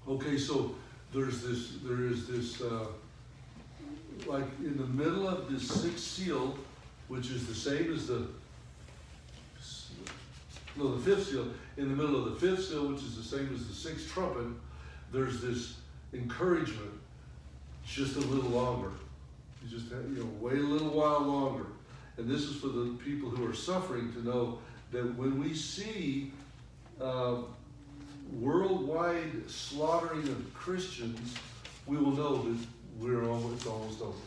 Okay, so there is this, like in the middle of this sixth seal, which is the same as the fifth seal, in the middle of the fifth seal, which is the same as the sixth trumpet, there's this encouragement, just a little longer. You just have, wait a little while longer. And this is for the people who are suffering to know that when we see worldwide slaughtering of Christians, we will know that it's almost over.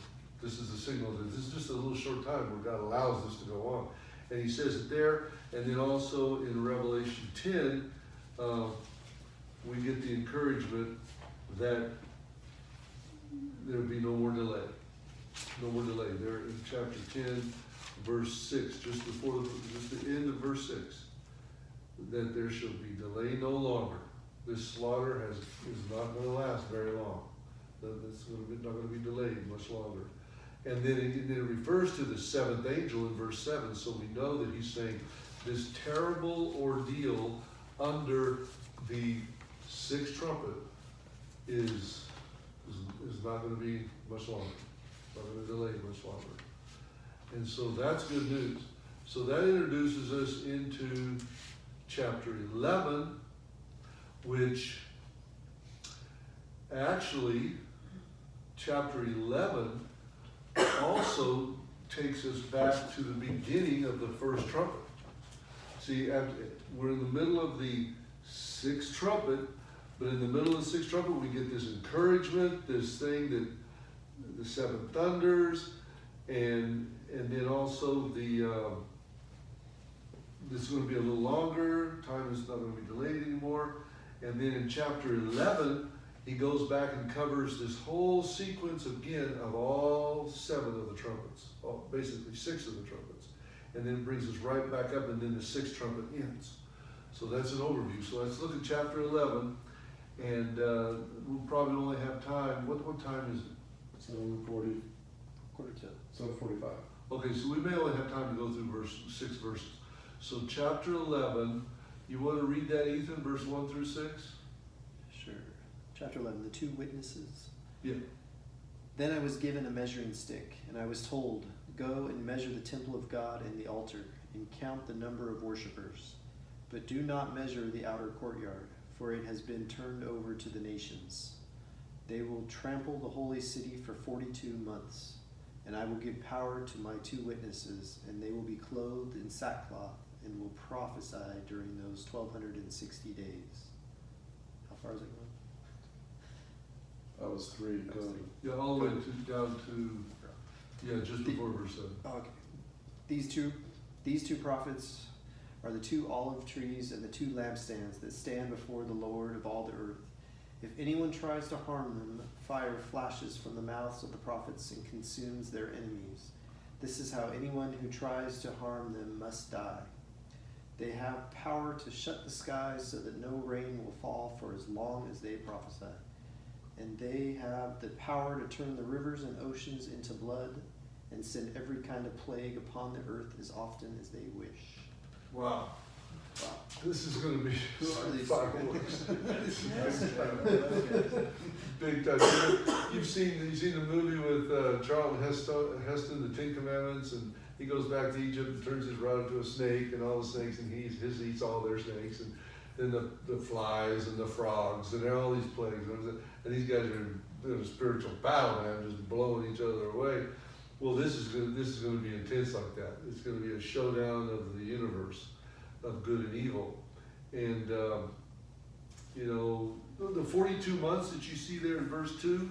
This is a signal that this is just a little short time where God allows this to go on. And he says it there, and then also in Revelation 10, we get the encouragement that there will be no more delay. No more delay. There in chapter 10, verse 6, just the end of verse 6, that there shall be delay no longer. This slaughter is not going to last very long. It's not going to be delayed much longer. And then it refers to the seventh angel in verse 7, so we know that he's saying this terrible ordeal under the sixth trumpet is not going to be much longer. Not going to delay much longer. And so that's good news. So that introduces us into chapter 11, which actually, chapter 11 also takes us back to the beginning of the first trumpet. See, we're in the middle of the sixth trumpet, but in the middle of the sixth trumpet, we get this encouragement, this thing that the seven thunders, and then also this is going to be a little longer. Time is not going to be delayed anymore. And then in chapter 11, he goes back and covers this whole sequence again of all seven of the trumpets, basically six of the trumpets, and then brings us right back up, and then the sixth trumpet ends. So that's an overview. So let's look at chapter 11, and we'll probably only have time. What time is it? 7:40, quarter to 7:45. Okay, so we may only have time to go through 6 verses. So chapter 11, you want to read that, Ethan, verse 1 through 6? Sure. Chapter 11, the two witnesses. Yeah. Then I was given a measuring stick, and I was told, go and measure the temple of God and the altar, and count the number of worshippers. But do not measure the outer courtyard, for it has been turned over to the nations. They will trample the holy city for 42 months, and I will give power to my two witnesses, and they will be clothed in sackcloth, and will prophesy during those 1260 days. How far is it going? That was 3. Yeah, all the way down to, just before verse 7. Okay. These two prophets are the two olive trees and the two lampstands that stand before the Lord of all the earth. If anyone tries to harm them, fire flashes from the mouths of the prophets and consumes their enemies. This is how anyone who tries to harm them must die. They have power to shut the skies so that no rain will fall for as long as they prophesy. And they have the power to turn the rivers and oceans into blood and send every kind of plague upon the earth as often as they wish. Wow. This is going to be Who are these fireworks. Big time. You've seen the movie with Charlton Heston, The Ten Commandments, and he goes back to Egypt and turns his rod into a snake, and all the snakes, and he eats all their snakes, and then the flies and the frogs, and all these plagues, and these guys are in a spiritual battle, man, just blowing each other away. Well, this is going to be intense like that. It's going to be a showdown of the universe, of good and evil. And, the 42 months that you see there in verse 2,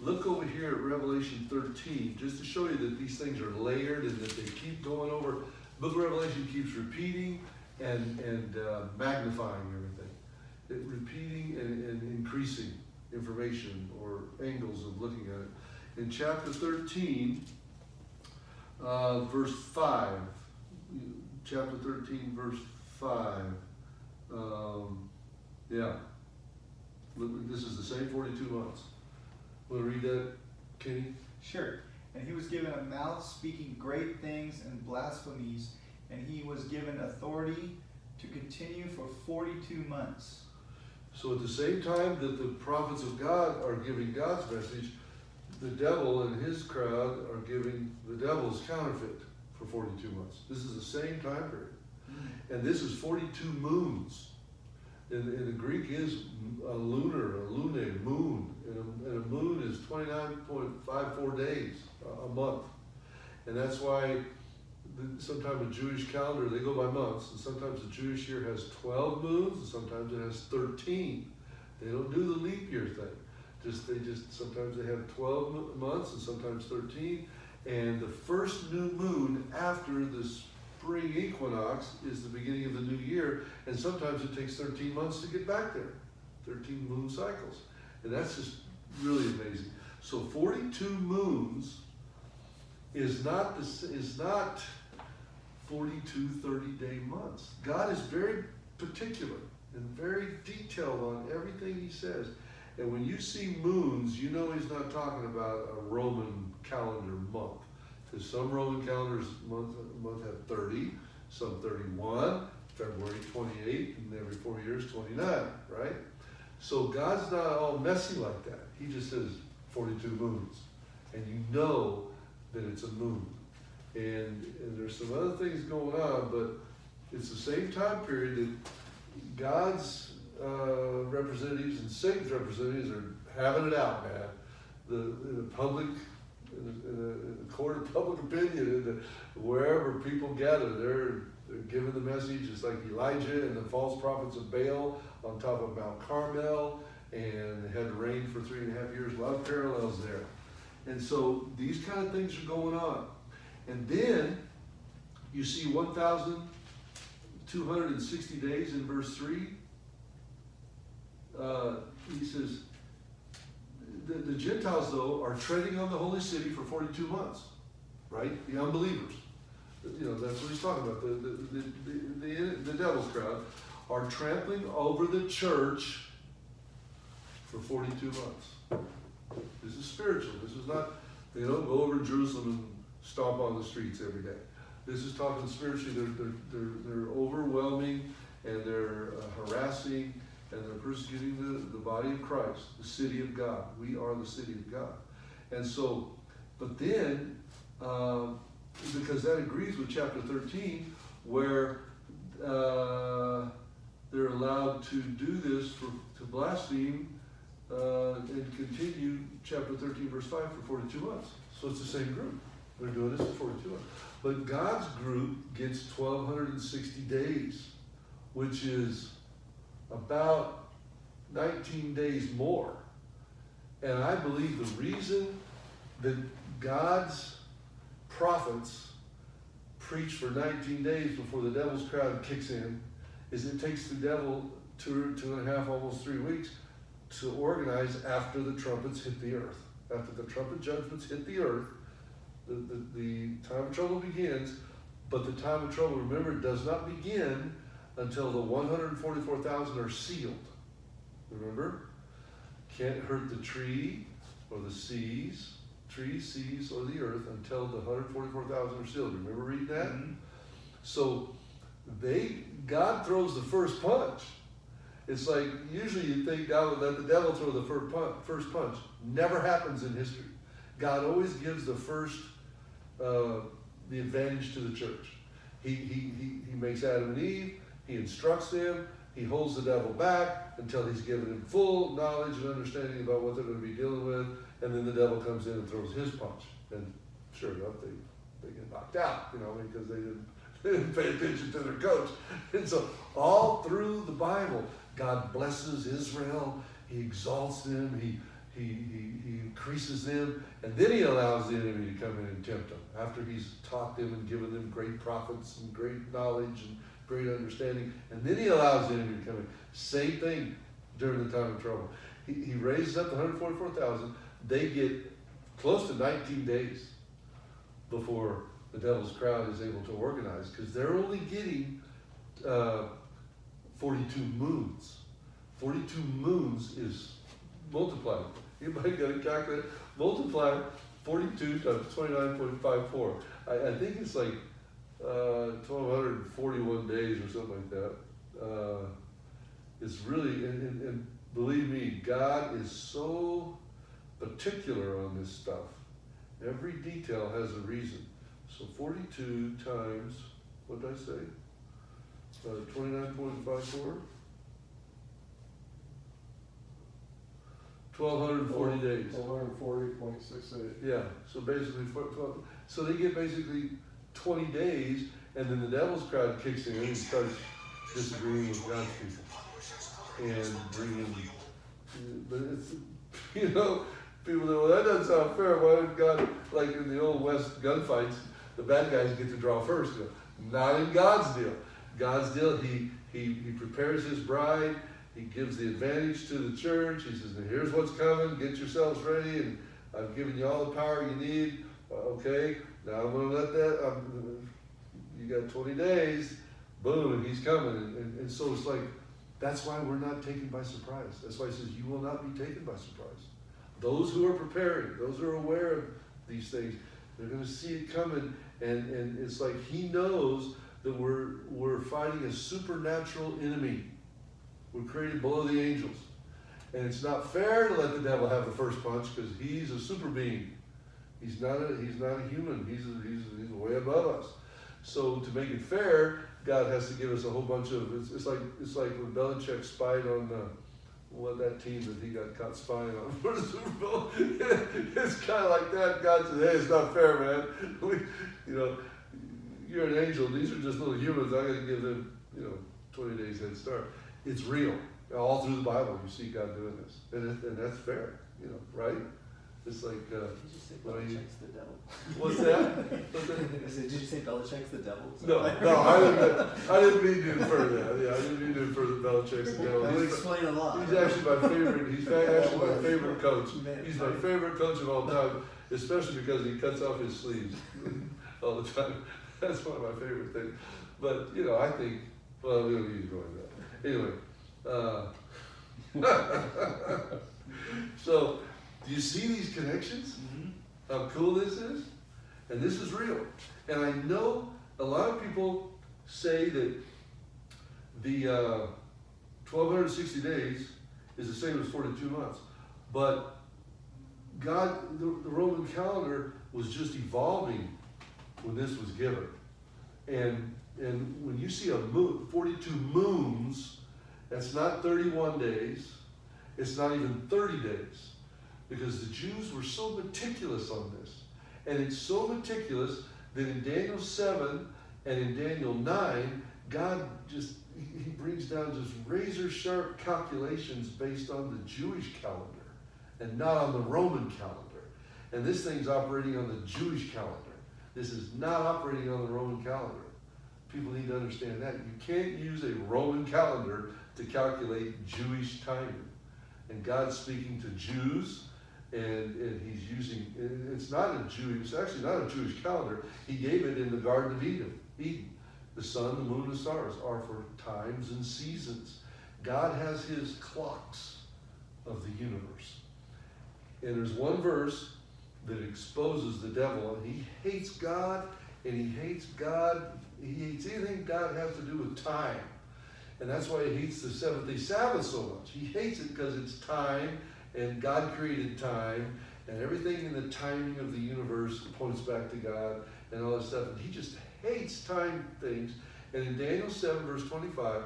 look over here at Revelation 13, just to show you that these things are layered and that they keep going over. The book of Revelation keeps repeating and magnifying everything. Repeating and increasing information or angles of looking at it. In chapter 13, verse 5, chapter 13, verse 5, this is the same 42 months. Want to read that, Kenny? Sure. And he was given a mouth speaking great things and blasphemies, and he was given authority to continue for 42 months. So at the same time that the prophets of God are giving God's message, the devil and his crowd are giving the devil's counterfeit for 42 months. This is the same time period. And this is 42 moons. In the Greek is a lune, moon. And a moon is 29.54 days, a month. And that's why sometimes a Jewish calendar, they go by months, and sometimes the Jewish year has 12 moons, and sometimes it has 13. They don't do the leap year thing. Sometimes they have 12 months and sometimes 13. And the first new moon after the spring equinox is the beginning of the new year, and sometimes it takes 13 months to get back there. 13 moon cycles. And that's just really amazing. So 42 moons is not 42 30-day months. God is very particular and very detailed on everything he says. And when you see moons, you know he's not talking about a Roman calendar month. Because some Roman calendars month have 30, some 31, February 28, and every 4 years 29, right? So God's not all messy like that. He just says 42 moons. And you know that it's a moon. And there's some other things going on, but it's the same time period that God's representatives and Satan's representatives are having it out, man. In the public, in the court of public opinion, wherever people gather, they're giving the message. It's like Elijah and the false prophets of Baal on top of Mount Carmel, and it had rained for 3.5 years. A lot of parallels there. And so these kind of things are going on. And then you see 1,260 days in verse 3. He says, the Gentiles, though, are treading on the holy city for 42 months, right? The unbelievers. You know, that's what he's talking about. The devil's crowd are trampling over the church for 42 months. This is spiritual. This is not, they don't go over to Jerusalem and stomp on the streets every day. This is talking spiritually. They're overwhelming, and they're harassing, and they're persecuting the body of Christ, the city of God. We are the city of God. And so, but then, because that agrees with chapter 13, where they're allowed to do this to blaspheme and continue chapter 13, verse 5 for 42 months. So it's the same group. They're doing this for 42 months. But God's group gets 1,260 days, which is about 19 days more. And I believe the reason that God's prophets preach for 19 days before the devil's crowd kicks in is it takes the devil 2.5, almost 3 weeks to organize after the trumpets hit the earth. After the trumpet judgments hit the earth, the time of trouble begins, but the time of trouble, remember, does not begin until the 144,000 are sealed. Remember? Can't hurt the tree or the seas, or the earth until the 144,000 are sealed. Remember reading that? Mm-hmm. So God throws the first punch. It's like, usually you think God would let the devil throw the first punch. Never happens in history. God always gives the first, the advantage to the church. He makes Adam and Eve, he instructs them, he holds the devil back until he's given them full knowledge and understanding about what they're going to be dealing with, and then the devil comes in and throws his punch. And sure enough, they get knocked out, because they didn't pay attention to their coach. And so all through the Bible, God blesses Israel, he exalts them, he increases them, and then he allows the enemy to come in and tempt them. After he's taught them and given them great prophets and great knowledge and great understanding, and then he allows the enemy to come in. Same thing during the time of trouble. He raises up the 144,000. They get close to 19 days before the devil's crowd is able to organize, because they're only getting 42 moons. 42 moons is multiplied. Anybody got a calculator? Multiply 42 times 29.54. I think it's like 1,241 days or something like that. It's really, and God is so particular on this stuff. Every detail has a reason. So 42 times, what did I say? 29.54? 1,240 days. 140.68. Yeah, so basically, so they get basically 20 days, and then the devil's crowd kicks in and he starts disagreeing with God's people and bringing, but it's, you know, people say, well, that doesn't sound fair. Why did God, like in the old West gunfights, the bad guys get to draw first? You know, not in God's deal. God's deal, he prepares his bride. He gives the advantage to the church. He says, now here's what's coming. Get yourselves ready, and I've given you all the power you need. Okay, now I'm going to let that, you got 20 days. Boom, and he's coming. And so it's like, that's why we're not taken by surprise. That's why he says, you will not be taken by surprise. Those who are preparing, those who are aware of these things, they're going to see it coming. And it's like he knows that we're fighting a supernatural enemy. We're created below the angels. And it's not fair to let the devil have the first punch because he's a super being. He's not a human. He's way above us. So to make it fair, God has to give us a whole bunch of, it's like when Belichick spied on that team that he got caught spying on for the Super Bowl. It's kind of like that. God said, hey, it's not fair, man. You're an angel. These are just little humans. I got to give them, 20 days head start. It's real. All through the Bible, you see God doing this. And that's fair, right? It's like, Did you say Belichick's the devil? what's that? Did you say Belichick's the devil? No, I didn't mean to infer that. Yeah, I didn't mean to infer that Belichick's the devil. That would explain a lot. He's actually my favorite. He's actually my favorite coach. He's my favorite coach of all time, especially because he cuts off his sleeves all the time. That's one of my favorite things. But I think, well, we don't need to go into that. Anyway, so do you see these connections? How cool this is? And this is real. And I know a lot of people say that the 1,260 days is the same as 42 months. But God, the Roman calendar was just evolving when this was given. And when you see 42 moons, that's not 31 days. It's not even 30 days. Because the Jews were so meticulous on this. And it's so meticulous that in Daniel 7 and in Daniel 9, God he brings down just razor sharp calculations based on the Jewish calendar and not on the Roman calendar. And this thing's operating on the Jewish calendar. This is not operating on the Roman calendar. People need to understand that. You can't use a Roman calendar to calculate Jewish timing. And God's speaking to Jews, and he's using, it's actually not a Jewish calendar. He gave it in the Garden of Eden. The sun, the moon, the stars are for times and seasons. God has his clocks of the universe. And there's one verse that exposes the devil, and he hates God, and he hates anything God has to do with time. And that's why he hates the seventh-day Sabbath so much. He hates it because it's time, and God created time, and everything in the timing of the universe points back to God, and all that stuff. And he just hates time things. And in Daniel 7, verse 25,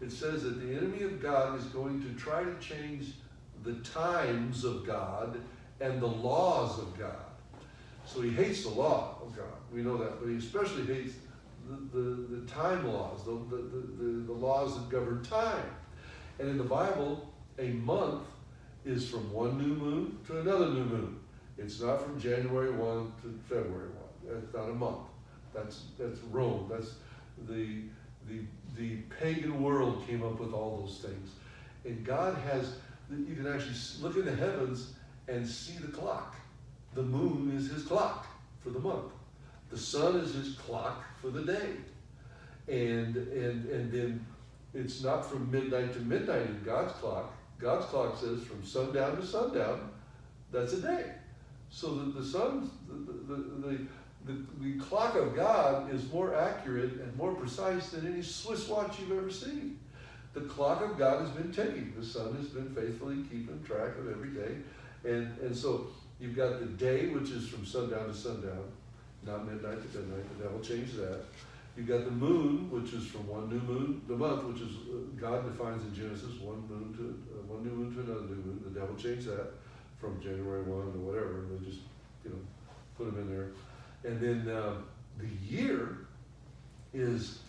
it says that the enemy of God is going to try to change the times of God and the laws of God. So he hates the law of God. We know that. But he especially hates the time laws, the laws that govern time. And in the Bible, a month is from one new moon to another new moon. It's not from January 1 to February 1. That's not a month. That's Rome. That's the pagan world came up with all those things. And God has, you can actually look in the heavens and see the clock. The moon is his clock for the month. The sun is his clock for the day. And then it's not from midnight to midnight in God's clock. God's clock says from sundown to sundown, that's a day. So the sun, the clock of God is more accurate and more precise than any Swiss watch you've ever seen. the clock of God has been ticking. The sun has been faithfully keeping track of every day. And so you've got the day, which is from sundown to sundown, not midnight to midnight. The devil changed that. You've got the moon, which is from one new moon, the month, which is God defines in Genesis one new moon to another new moon. The devil changed that from January 1 to whatever. They just, put them in there. And then the year is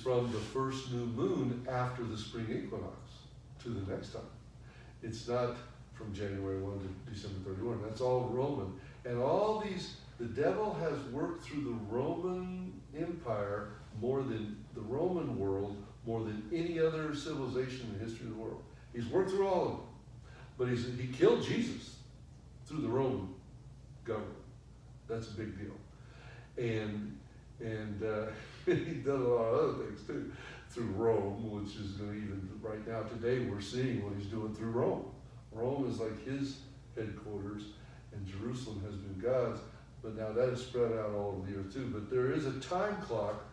from the first new moon after the spring equinox to the next time. It's not from January 1 to December 31. That's all Roman. And all these, the devil has worked through the Roman Empire more than the Roman world, more than any other civilization in the history of the world. He's worked through all of them. But he killed Jesus through the Roman government. That's a big deal. And he's done a lot of other things too through Rome, which is going to even, right now today we're seeing what he's doing through Rome. Rome is like his headquarters, and Jerusalem has been God's, but now that is spread out all over the earth too. But there is a time clock,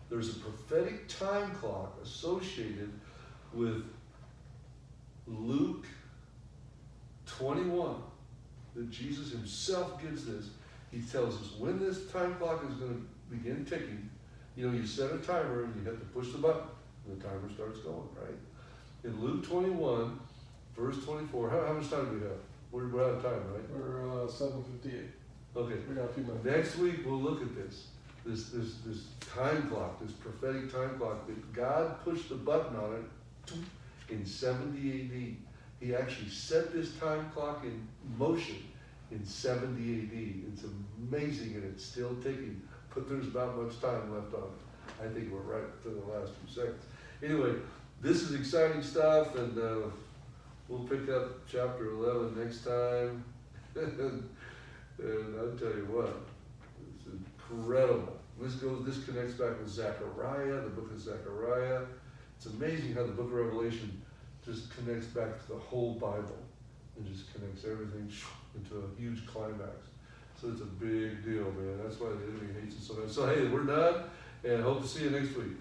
there's a prophetic time clock associated with Luke 21, that Jesus himself gives this. He tells us when this time clock is going to begin ticking. You set a timer and you have to push the button, and the timer starts going, right? In Luke 21, verse 24, how much time do we have? We're out of time, right? We're 7:58. Okay. We got a few minutes. Next week we'll look at this time clock, this prophetic time clock that God pushed the button on it in 70 AD. He actually set this time clock in motion in 70 AD. It's amazing, and it's still ticking, but there's not much time left on it. I think we're right to the last few seconds. Anyway, this is exciting stuff, and we'll pick up chapter 11 next time. And I'll tell you what, it's incredible. This connects back with Zechariah, the book of Zechariah. It's amazing how the book of Revelation just connects back to the whole Bible and just connects everything into a huge climax. So it's a big deal, man. That's why the enemy hates it so much. So hey, we're done, and hope to see you next week.